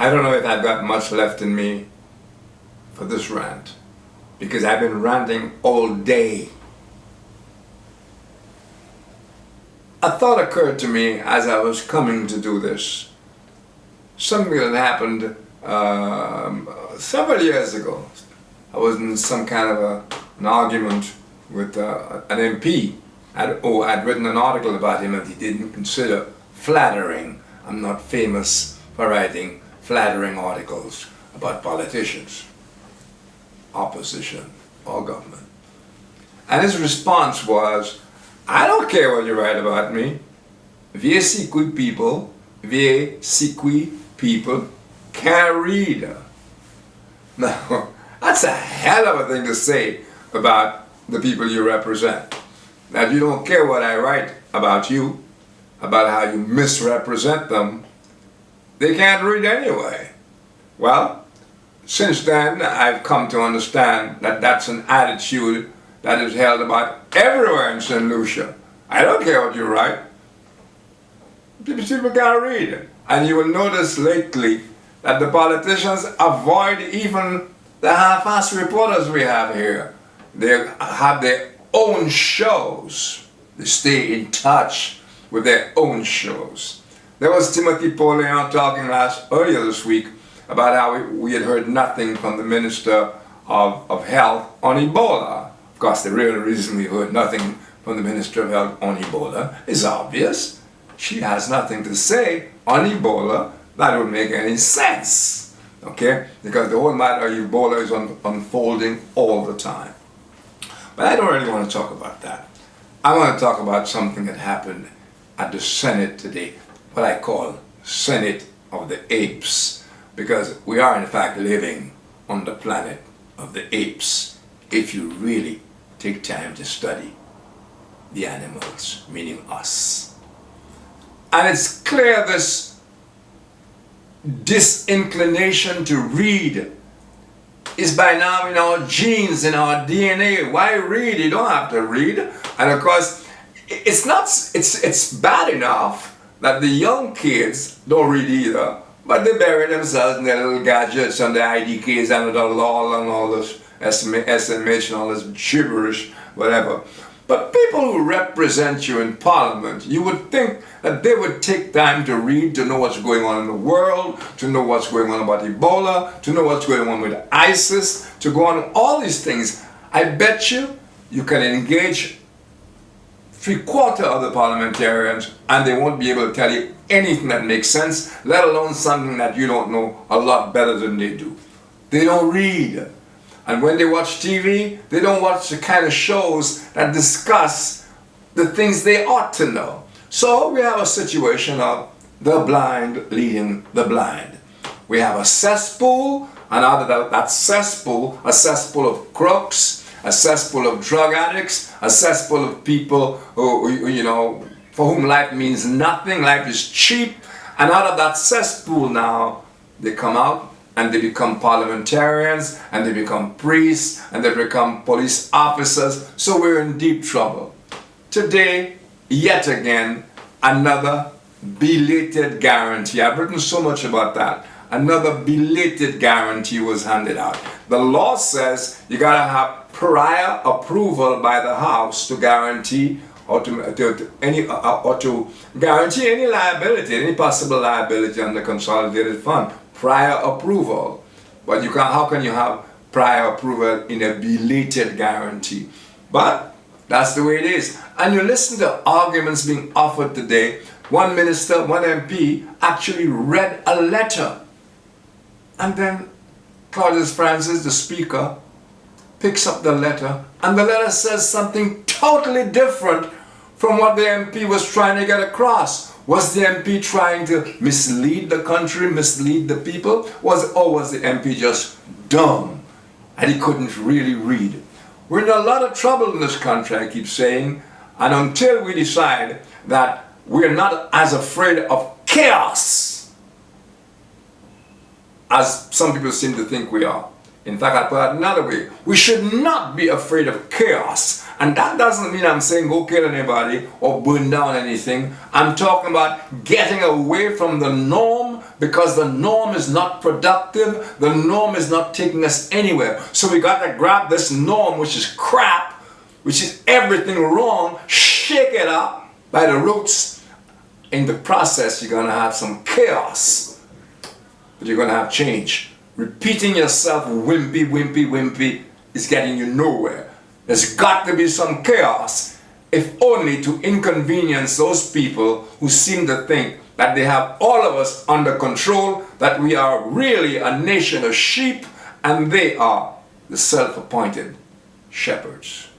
I don't know if I've got much left in me for this rant, because I've been ranting all day. A thought occurred to me as I was coming to do this. Something that happened several years ago. I was in some kind of an argument with an MP. I'd written an article about him and he didn't consider flattering. I'm not famous for writing flattering articles about politicians, opposition, or government. And his response was, I don't care what you write about me. Vieux people can't read. Now, that's a hell of a thing to say about the people you represent. That you don't care what I write about you, about how you misrepresent them, they can't read anyway. Well, since then I've come to understand that that's an attitude that is held about everywhere in St. Lucia. I don't care what you write. People can't read. And you will notice lately that the politicians avoid even the half-assed reporters we have here. They have their own shows. They stay in touch with their own shows. There was Timothy Paulion talking earlier this week about how we had heard nothing from the Minister of Health on Ebola. Of course, the real reason we heard nothing from the Minister of Health on Ebola is obvious. She has nothing to say on Ebola that would make any sense, okay? Because the whole matter of Ebola is unfolding all the time. But I don't really want to talk about that. I want to talk about something that happened at the Senate today, what I call Senate of the Apes, because we are in fact living on the planet of the apes if you really take time to study the animals, meaning us. And it's clear this disinclination to read is by now in our genes, in our DNA. Why read? You don't have to read. And of course, it's bad enough that the young kids don't read either, but they bury themselves in their little gadgets and their IDKs and the LOL and all this SMH and all this gibberish, whatever. But people who represent you in Parliament, you would think that they would take time to read, to know what's going on in the world, to know what's going on about Ebola, to know what's going on with ISIS, to go on all these things. I bet you can engage 3/4 of the parliamentarians and they won't be able to tell you anything that makes sense, let alone something that you don't know a lot better than they do. They don't read. And when they watch TV, they don't watch the kind of shows that discuss the things they ought to know. So we have a situation of the blind leading the blind. We have a cesspool, and out of that cesspool, a cesspool of crooks, a cesspool of drug addicts, a cesspool of people who, for whom life means nothing, life is cheap. And out of that cesspool now, they come out and they become parliamentarians, and they become priests, and they become police officers. So we're in deep trouble. Today, yet again, another belated guarantee. I've written so much about that. Another belated guarantee was handed out. The law says you gotta have prior approval by the House to guarantee or to guarantee any liability, any possible liability on the consolidated fund. Prior approval. But how can you have prior approval in a belated guarantee? But that's the way it is. And you listen to arguments being offered today. One minister, one MP actually read a letter. And then Claudius Francis, the speaker, picks up the letter, and the letter says something totally different from what the MP was trying to get across. Was the MP trying to mislead the country, mislead the people? Or was the MP just dumb and he couldn't really read? We're in a lot of trouble in this country, I keep saying, and until we decide that we're not as afraid of chaos as some people seem to think we are. In fact, I'll put it another way. We should not be afraid of chaos And that doesn't mean I'm saying go kill anybody or burn down anything. I'm talking about getting away from the norm, because the norm is not productive. The norm is not taking us anywhere. So we got to grab this norm, which is crap, which is everything wrong, shake it up by the roots. In the process, you're going to have some chaos, but you're going to have change. Repeating yourself wimpy, wimpy, wimpy is getting you nowhere. There's got to be some chaos, if only to inconvenience those people who seem to think that they have all of us under control, that we are really a nation of sheep, and they are the self-appointed shepherds.